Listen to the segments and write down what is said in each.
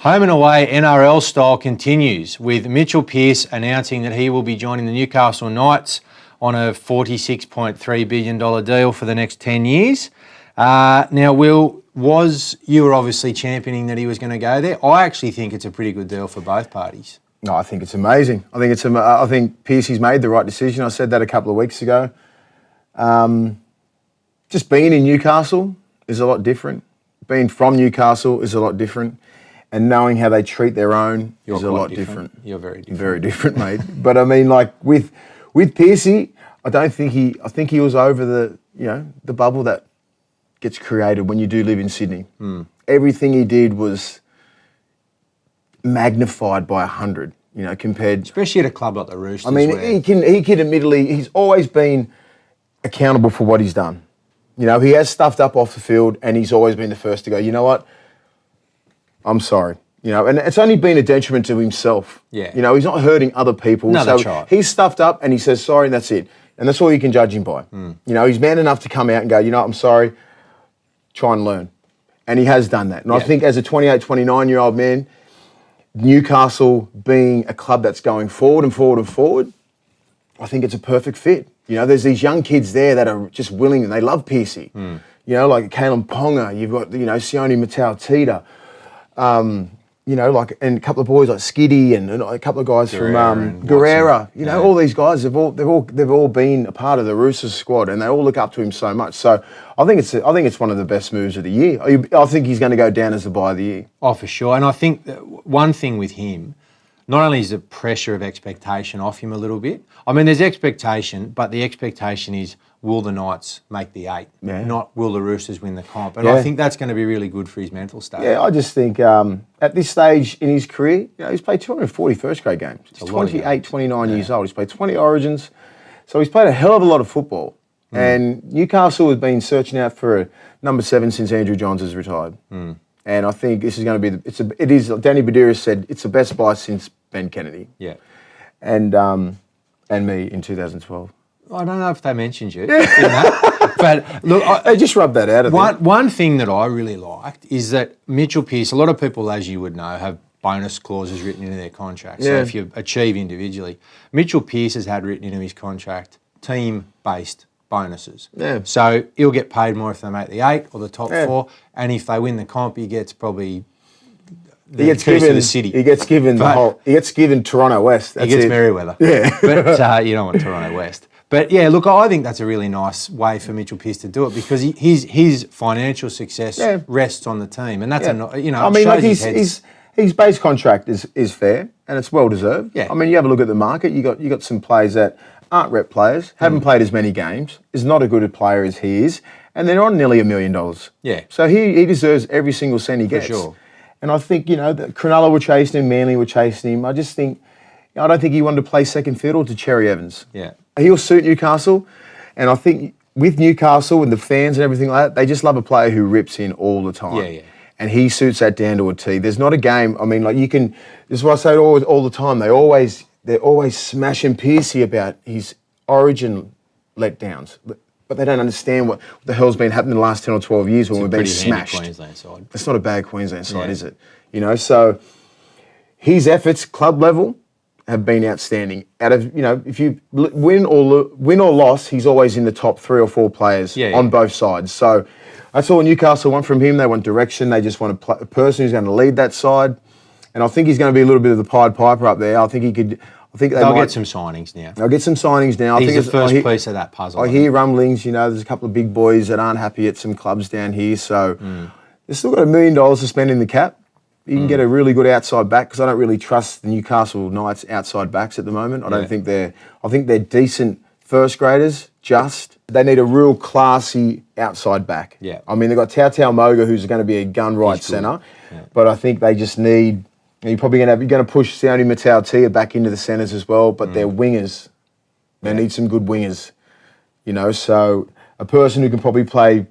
Home and away NRL style continues with Mitchell Pearce announcing that he will be joining the Newcastle Knights on a $46.3 billion deal for the next 10 years. Now, Will, you were obviously championing that he was going to go there. I actually think it's a pretty good deal for both parties. No, I think it's amazing. I think Pearcey's made the right decision. I said that a couple of weeks ago. Just being in Newcastle is a lot different. Being from Newcastle is a lot different. And knowing how they treat their own is a lot different. You're very different. Very different, mate. But I mean, like with Pearcey, I think he was over the bubble that gets created when you do live in Sydney. Everything he did was magnified by 100, compared... Especially at a club like the Roosters. I mean, he can admittedly, he's always been accountable for what he's done. He has stuffed up off the field and he's always been the first to go, you know what, I'm sorry. And it's only been a detriment to himself. Yeah. He's not hurting other people. No, so that's right. He's stuffed up and he says sorry and that's it. And that's all you can judge him by. He's man enough to come out and go, I'm sorry, try and learn. And he has done that. And I think as a 28, 29-year-old man, Newcastle being a club that's going forward and forward and forward, I think it's a perfect fit. There's these young kids there that are just willing and they love Pearcey. Like Kalen Ponga, you've got, Sione Matau-Tita, and a couple of boys like Skiddy and a couple of guys from Guerrera. All these guys, they've all been a part of the Roosters squad and they all look up to him so much. So I think it's one of the best moves of the year. I think he's going to go down as the buy of the year. Oh, for sure. And I think that one thing with him, not only is the pressure of expectation off him a little bit. I mean, there's expectation, but the expectation is, will the Knights make the 8? Yeah. Not will the Roosters win the comp. And I think that's going to be really good for his mental state. Yeah, I just think at this stage in his career, he's played 240 first-grade games. He's 28, 29 years old. He's played 20 Origins. So he's played a hell of a lot of football. And Newcastle has been searching out for a number 7 since Andrew Johns has retired. And I think this is going to be, Danny Badira said, it's the best buy since Ben Kennedy. Yeah. And me in 2012. I don't know if they mentioned you in that. But look, they just rubbed that out of them. One thing that I really liked is that Mitchell Pearce, a lot of people, as you would know, have bonus clauses written into their contract. So if you achieve individually, Mitchell Pearce has had written into his contract team-based bonuses. Yeah. So he'll get paid more if they make the 8 or the top 4, and if they win the comp, he gets probably the keys to the city. He gets given he gets given Toronto West. He gets Merriweather. Yeah. But you don't want Toronto West. But yeah, look, I think that's a really nice way for Mitchell Pearce to do it because his financial success rests on the team, and that's I mean, like his base contract is fair and it's well deserved. Yeah. I mean, you have a look at the market. You got some players that aren't rep players, haven't played as many games, is not a good a player as he is, and they're on nearly $1 million. Yeah. So he deserves every single cent he gets. For sure. And I think that Cronulla were chasing him, Manly were chasing him. I just think. I don't think he wanted to play second fiddle to Cherry Evans. Yeah. He'll suit Newcastle. And I think with Newcastle and the fans and everything like that, they just love a player who rips in all the time. Yeah. And he suits that down to a T. There's not a game, I mean, like you can, this is what I say all the time, they're always smashing Pearcey about his Origin letdowns. But they don't understand what the hell's been happening in the last 10 or 12 years when we've been smashed. Queensland side. It's not a bad Queensland side, is it? So his efforts, club level, have been outstanding. Out of if you win or loss, he's always in the top 3 or 4 players on both sides. So that's all Newcastle want from him. They want direction. They just want a person who's going to lead that side. And I think he's going to be a little bit of the Pied Piper up there. I think he could. I think they'll get some signings now. They'll get some signings now. He's the first piece of that puzzle. I hear rumblings. There's a couple of big boys that aren't happy at some clubs down here. So they've still got $1 million to spend in the cap. You can get a really good outside back because I don't really trust the Newcastle Knights outside backs at the moment. I think they're decent first graders. They need a real classy outside back. Yeah. I mean they've got Tau Moga who's going to be a gun right centre, but I think they just need. You're probably going to push Sione Matau-Tia back into the centres as well, but they're wingers. They need some good wingers. So a person who can probably play.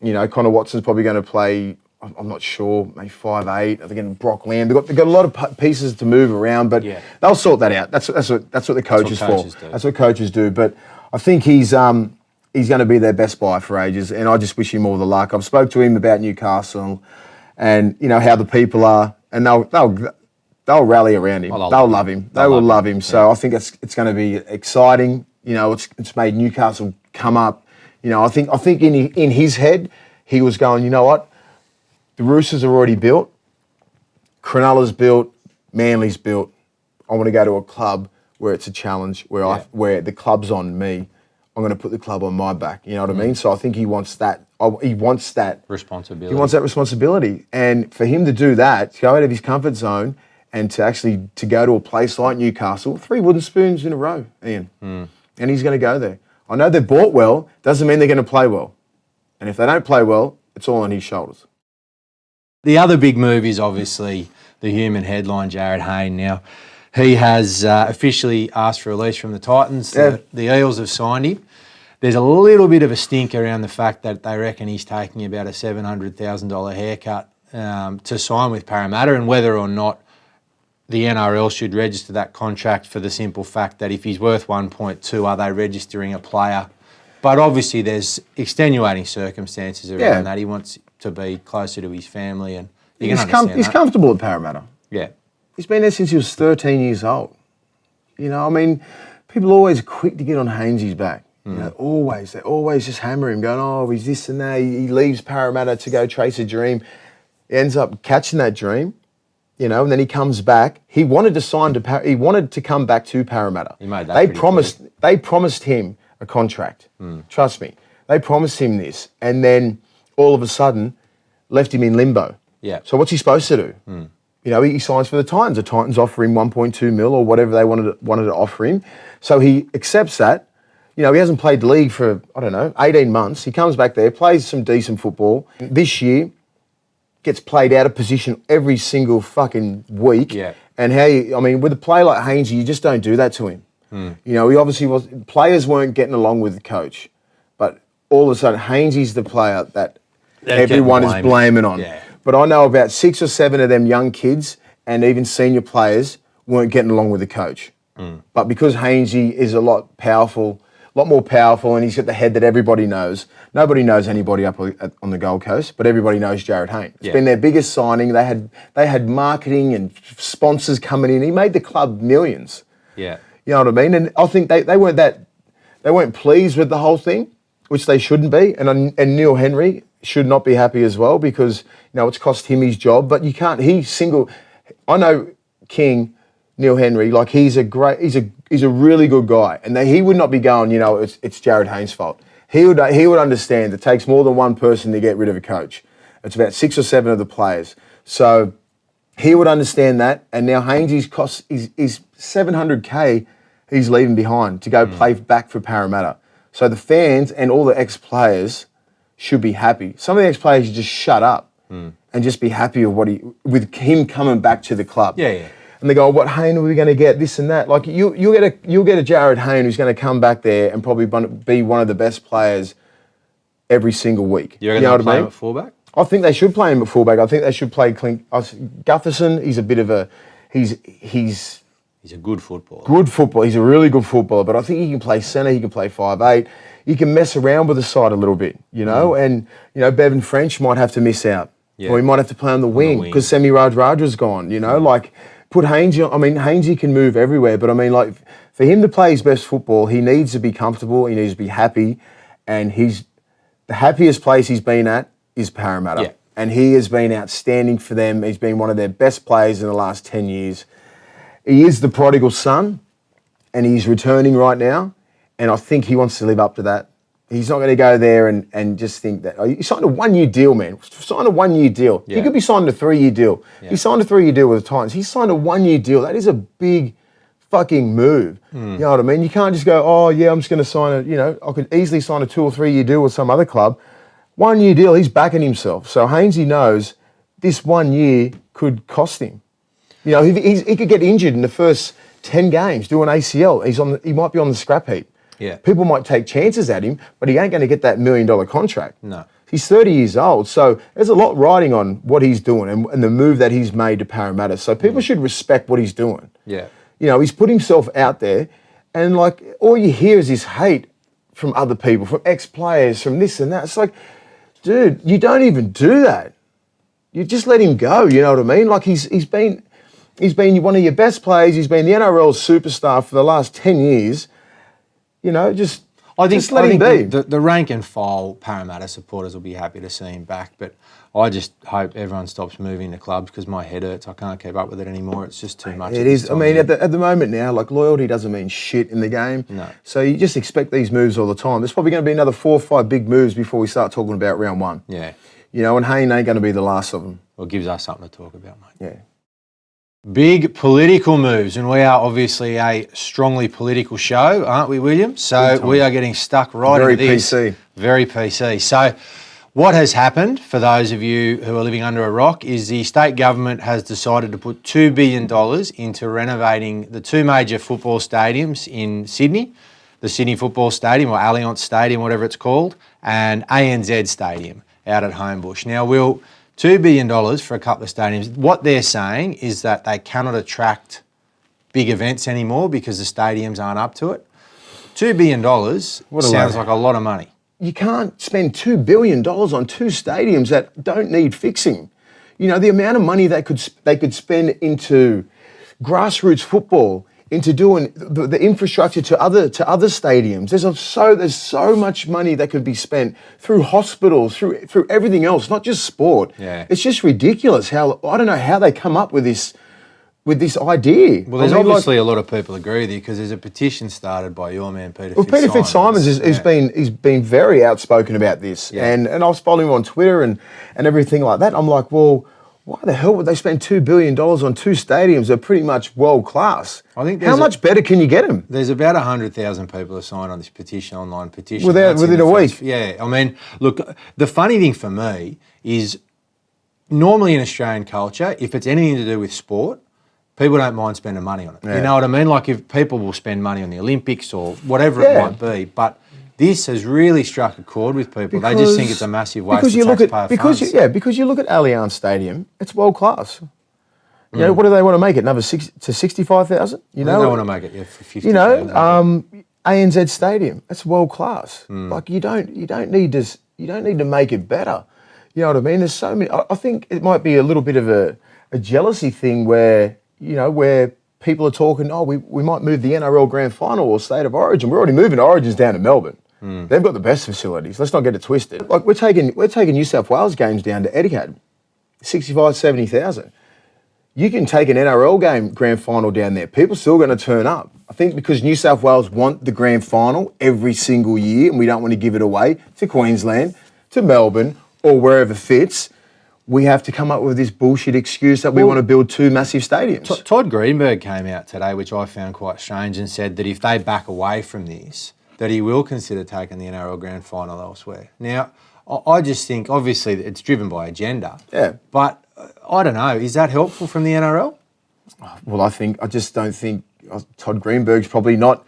Connor Watson's probably going to play. I'm not sure, maybe 5'8". They're getting Brock Lamb. They've got a lot of pieces to move around, but they'll sort that out. That's what the coach is for. That's what coaches do. But I think he's going to be their best buy for ages, and I just wish him all the luck. I've spoke to him about Newcastle, and how the people are, and they'll rally around him. Oh, they'll love him. They will love him. So I think it's going to be exciting. You know, it's made Newcastle come up. You know, I think in his head he was going, you know what, the Roosters are already built, Cronulla's built, Manly's built. I want to go to a club where it's a challenge, where the club's on me. I'm going to put the club on my back. You know what I mean? So I think he wants that. He wants that responsibility. He wants that responsibility, and for him to do that, to go out of his comfort zone, and to go to a place like Newcastle, 3 wooden spoons in a row, Ian, and he's going to go there. I know they're bought well. Doesn't mean they're going to play well, and if they don't play well, it's all on his shoulders. The other big move is obviously the human headline, Jarryd Hayne. Now, he has officially asked for release from the Titans. Yeah. The Eels have signed him. There's a little bit of a stink around the fact that they reckon he's taking about a $700,000 haircut to sign with Parramatta, and whether or not the NRL should register that contract for the simple fact that if he's worth 1.2, are they registering a player? But obviously there's extenuating circumstances around that. He wants to be closer to his family, and you can understand he's that. comfortable at Parramatta. Yeah. He's been there since he was 13 years old. You know, I mean, people are always quick to get on Hainesy's back. You know, they always just hammer him, going, oh, he's this and that. He leaves Parramatta to go chase a dream. He ends up catching that dream, you know, and then he comes back. He wanted to he wanted to come back to Parramatta. He made that They promised him a contract. Trust me. They promised him this, and then all of a sudden left him in limbo. Yeah. So what's he supposed to do? You know, he signs for the Titans. The Titans offer him 1.2 mil or whatever they wanted to offer him. So he accepts that. You know, he hasn't played the league for, 18 months. He comes back there, plays some decent football. This year, gets played out of position every single fucking week. Yeah. And with a player like Hainesy, you just don't do that to him. You know, he obviously players weren't getting along with the coach. But all of a sudden, Hainesy's the player that everyone is blaming on. Yeah. But I know about 6 or 7 of them young kids and even senior players weren't getting along with the coach. But because Hainesy is a lot more powerful, and he's got the head that everybody knows. Nobody knows anybody up on the Gold Coast, but everybody knows Jarryd Hayne. It's been their biggest signing. They had marketing and sponsors coming in. He made the club millions. Yeah. You know what I mean? And I think they weren't pleased with the whole thing, which they shouldn't be. And Neil Henry should not be happy as well, because it's cost him his job. But you can't. I know King. Neil Henry, like he's a really good guy, and he would not be going, it's Jarryd Hayne's fault. He would understand it takes more than one person to get rid of a coach. It's about 6 or 7 of the players. So he would understand that, and now Hainesy's cost is $700K he's leaving behind to go play back for Parramatta. So the fans and all the ex-players should be happy. Some of the ex-players should just shut up and just be happy with him coming back to the club. Yeah. And they go, what Hayne are we going to get? This and that. Like you'll get a Jarryd Hayne who's going to come back there and probably be one of the best players every single week. You're going to play him at fullback? I think they should play him at fullback. I think they should play Gutherson. He's a bit of a he's a good footballer. Good footballer. He's a really good footballer. But I think he can play centre. He can play 5'8". He can mess around with the side a little bit, And Bevan French might have to miss out, or he might have to play on the wing because Semi Radra's gone. Like. Put Hainesy on. Hainesy can move everywhere, but for him to play his best football, he needs to be comfortable, he needs to be happy, and the happiest place he's been at is Parramatta. Yeah. And he has been outstanding for them. He's been one of their best players in the last 10 years. He is the prodigal son, and he's returning right now, and I think he wants to live up to that. He's not going to go there and just think that... he signed a 1-year deal, man. Signed a 1-year deal. Yeah. He could be signed a 3-year deal. Yeah. He signed a 3-year deal with the Titans. He signed a 1-year deal. That is a big fucking move. You know what I mean? You can't just go, oh, yeah, I'm just going to sign I could easily sign a 2 or 3 year deal with some other club. 1-year deal, he's backing himself. So Hainesy knows this 1 year could cost him. He could get injured in the first 10 games, do an ACL. He might be on the scrap heap. Yeah. People might take chances at him, but he ain't going to get that $1 million contract. No. He's 30 years old, so there's a lot riding on what he's doing and the move that he's made to Parramatta. So people should respect what he's doing. Yeah. He's put himself out there, and all you hear is this hate from other people, from ex-players, from this and that. It's like, dude, you don't even do that. you just let him go. You know what I mean? Like he's been one of your best players. He's been the NRL superstar for the last 10 years. You know, just let him be. The rank and file Parramatta supporters will be happy to see him back, but I just hope everyone stops moving to clubs because my head hurts. I can't keep up with it anymore. It's just too much. It is. I mean, at the moment now, like loyalty doesn't mean shit in the game. No. So you just expect these moves all the time. There's probably going to be another 4 or 5 big moves before we start talking about round 1. Yeah. You know, and Hayne ain't going to be the last of them. Well, it gives us something to talk about, mate. Yeah. Big political moves, and we are obviously a strongly political show, aren't we, William? So we are getting stuck right into this. Very PC. Very PC. So what has happened, for those of you who are living under a rock, is the state government has decided to put $2 billion into renovating the 2 major football stadiums in Sydney, the Sydney Football Stadium, or Allianz Stadium, whatever it's called, and ANZ Stadium out at Homebush. Now, $2 billion for a couple of stadiums. What they're saying is that they cannot attract big events anymore because the stadiums aren't up to it. $2 billion sounds like a lot of money. You can't spend $2 billion on 2 stadiums that don't need fixing. You know, the amount of money they could spend into grassroots football, into doing the infrastructure to other stadiums. There's so much money that could be spent through hospitals, through everything else, not just sport. Yeah. It's just ridiculous I don't know how they come up with this idea. Well, there's obviously a lot of people agree with you because there's a petition started by your man, Peter Fitzsimons. Well, Peter Fitzsimons he's been very outspoken about this. Yeah. And I was following him on Twitter and everything like that. I'm like, well, why the hell would they spend $2 billion on 2 stadiums that are pretty much world class? I think how much better can you get them? There's about 100,000 people who signed on this petition, online petition. Within a week. Yeah, I mean, look, the funny thing for me is normally in Australian culture, if it's anything to do with sport, people don't mind spending money on it. Yeah. You know what I mean? Like if people will spend money on the Olympics or whatever it might be, but this has really struck a chord with people. They just think it's a massive waste of taxpayer funds. Because you look at Allianz Stadium, it's world class. You know, what do they want to make it? Another 65,000? You know, they want to make it for 50,000. You know, ANZ Stadium, that's world class. Like you don't need to make it better. You know what I mean? There's so many. I think it might be a little bit of a jealousy thing where people are talking, we might move the NRL Grand Final or State of Origin. We're already moving Origins down to Melbourne. They've got the best facilities. Let's not get it twisted. Like we're taking New South Wales games down to Etihad, 65,000, 70,000. You can take an NRL Grand Final down there. People are still going to turn up. I think because New South Wales want the Grand Final every single year, and we don't want to give it away to Queensland, to Melbourne, or wherever fits. We have to come up with this bullshit excuse that we want to build 2 massive stadiums. Todd Greenberg came out today, which I found quite strange, and said that if they back away from this, that he will consider taking the NRL Grand Final elsewhere. Now, I just think, obviously, it's driven by agenda. Yeah. But I don't know, is that helpful from the NRL? Well, I just don't think Todd Greenberg's probably not,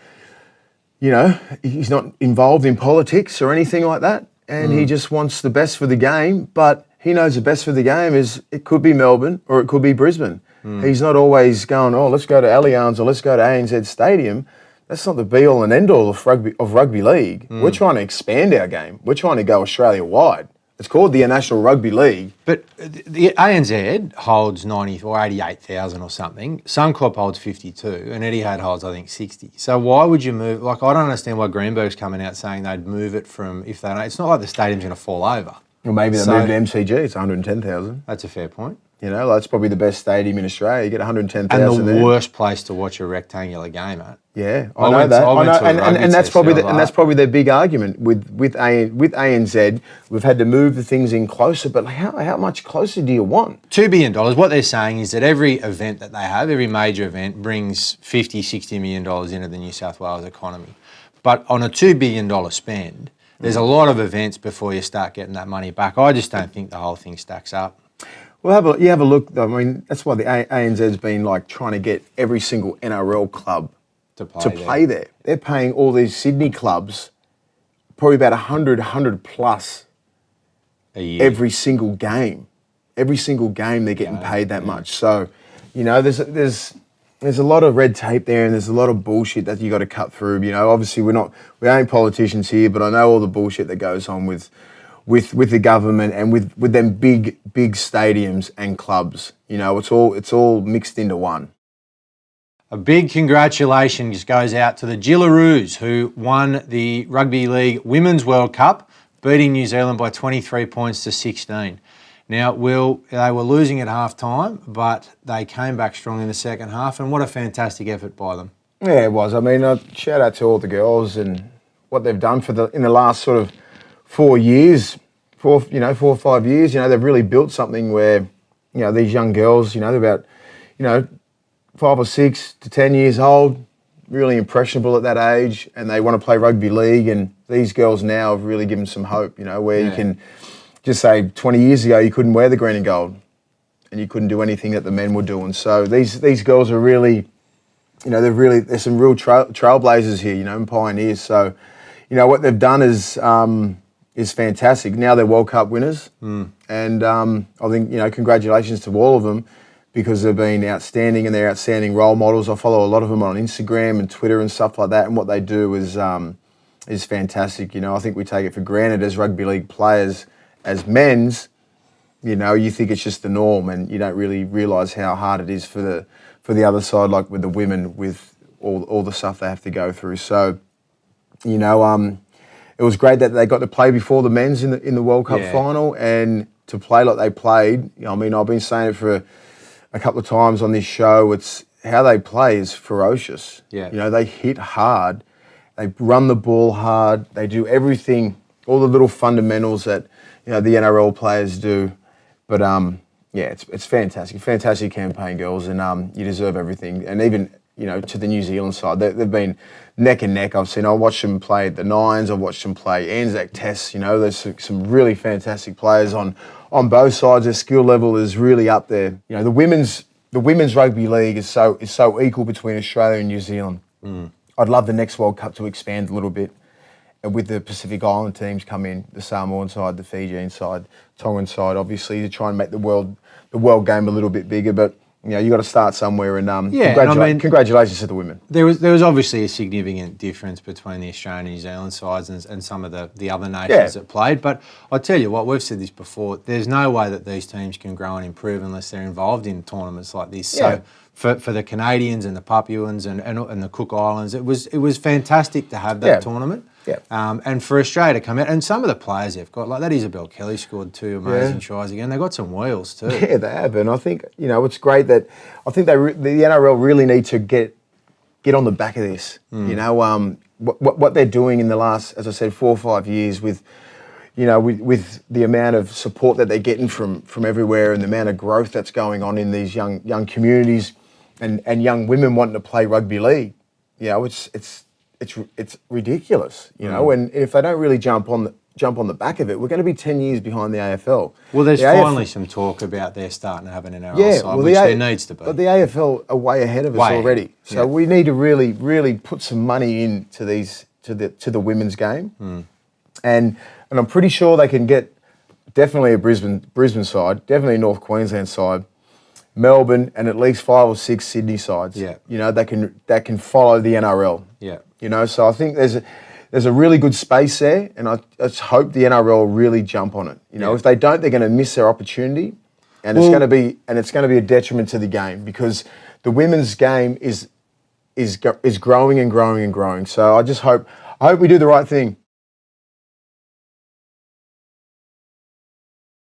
he's not involved in politics or anything like that, and he just wants the best for the game, but he knows the best for the game is it could be Melbourne or it could be Brisbane. He's not always going, let's go to Allianz or let's go to ANZ Stadium. That's not the be-all and end-all of rugby league. We're trying to expand our game. We're trying to go Australia-wide. It's called the National Rugby League. But the ANZ holds 90 or 88,000 or something. Suncorp holds 52 and Etihad holds, I think, 60. So why would you move? Like, I don't understand why Greenberg's coming out saying they'd move it from, if they don't. It's not like the stadium's going to fall over. Well, maybe they move to MCG. It's 110,000. That's a fair point. You know, that's probably the best stadium in Australia. You get 110,000 and the there. worst place to watch a rectangular game at. Yeah, I know that. And that's probably their big argument with ANZ. We've had to move the things in closer, but how much closer do you want? $2 billion. What they're saying is that every event that they have, every major event, brings $50, $60 million into the New South Wales economy. But on a $2 billion spend, there's a lot of events before you start getting that money back. I just don't think the whole thing stacks up. Well, you have a look. I mean, that's why the ANZ's been like trying to get every single NRL club to play there. They're paying all these Sydney clubs probably about 100 plus a year. Every single game. Every single game they're getting paid that much. So, you know, there's a lot of red tape there, and there's a lot of bullshit that you got to cut through. You know, obviously we ain't politicians here, but I know all the bullshit that goes on with with the government and with them big stadiums and clubs. You know, it's all mixed into one. A big congratulations goes out to the Jillaroos, who won the Rugby League Women's World Cup, beating New Zealand by 23 points to 16. Now, they were losing at half-time, but they came back strong in the second half, and what a fantastic effort by them. Yeah, it was. I mean, shout out to all the girls and what they've done in the last sort of 4 years, 4 or 5 years. You know, they've really built something where, you know, these young girls, you know, they're about, you know, 5 or 6 to 10 years old, really impressionable at that age, and they want to play rugby league. And these girls now have really given some hope, you know, where you can just say 20 years ago you couldn't wear the green and gold and you couldn't do anything that the men were doing. So these girls are really, you know, there's some real trailblazers here, you know, and pioneers. So, you know, what they've done is fantastic. Now they're World Cup winners, and I think, you know, congratulations to all of them, because they've been outstanding and they're outstanding role models. I follow a lot of them on Instagram and Twitter and stuff like that, and what they do is fantastic. You know, I think we take it for granted as rugby league players, as men's. You know, you think it's just the norm, and you don't really realise how hard it is for the other side, like with the women, with all the stuff they have to go through. So, you know, it was great that they got to play before the men's in the World Cup final, and to play like they played. You know, I mean, I've been saying it for a couple of times on this show. It's how they play is ferocious. Yeah. You know, they hit hard, they run the ball hard, they do everything, all the little fundamentals that, you know, the NRL players do. But yeah, it's fantastic, fantastic campaign, girls, and you deserve everything. And even, you know, to the New Zealand side, they've been neck and neck. I watched them play at the Nines, I've watched them play Anzac Tests. You know, there's some really fantastic players on both sides. Their skill level is really up there. You know, the women's rugby league is so equal between Australia and New Zealand. I'd love the next World Cup to expand a little bit, and with the Pacific Island teams come in, the Samoan side, the Fijian side, Tongan side, obviously, to try and make the world game a little bit bigger. But, you know, you got to start somewhere, and congratulations to the women. There was obviously a significant difference between the Australian and New Zealand sides and some of the other nations that played. But I tell you what, we've said this before, there's no way that these teams can grow and improve unless they're involved in tournaments like this. So for the Canadians and the Papuans and the Cook Islands, it was fantastic to have that tournament. Yeah. And for Australia to come out, and some of the players they've got, like that Isabel Kelly scored 2 amazing tries again. They've got some wheels too. Yeah, they have. And I think, you know, it's great that I think the NRL really need to get on the back of this. You know, what they're doing in the last, as I said, 4 or 5 years with, you know, with the amount of support that they're getting from everywhere, and the amount of growth that's going on in these young communities and young women wanting to play rugby league. You know, it's ridiculous, you know, and if they don't really jump on the back of it, we're going to be 10 years behind the AFL. Well, there's finally some talk about they're starting to have an NRL side, which there needs to be. But the AFL are way ahead of us already. So we need to really, really put some money into to the women's game. And I'm pretty sure they can get definitely a Brisbane side, definitely a North Queensland side, Melbourne, and at least 5 or 6 Sydney sides. Yeah. You know, that can follow the NRL. Yeah. You know, so I think there's a really good space there, and I just hope the NRL really jump on it. You know, if they don't, they're going to miss their opportunity, and it's going to be a detriment to the game, because the women's game is growing and growing and growing. So I hope we do the right thing.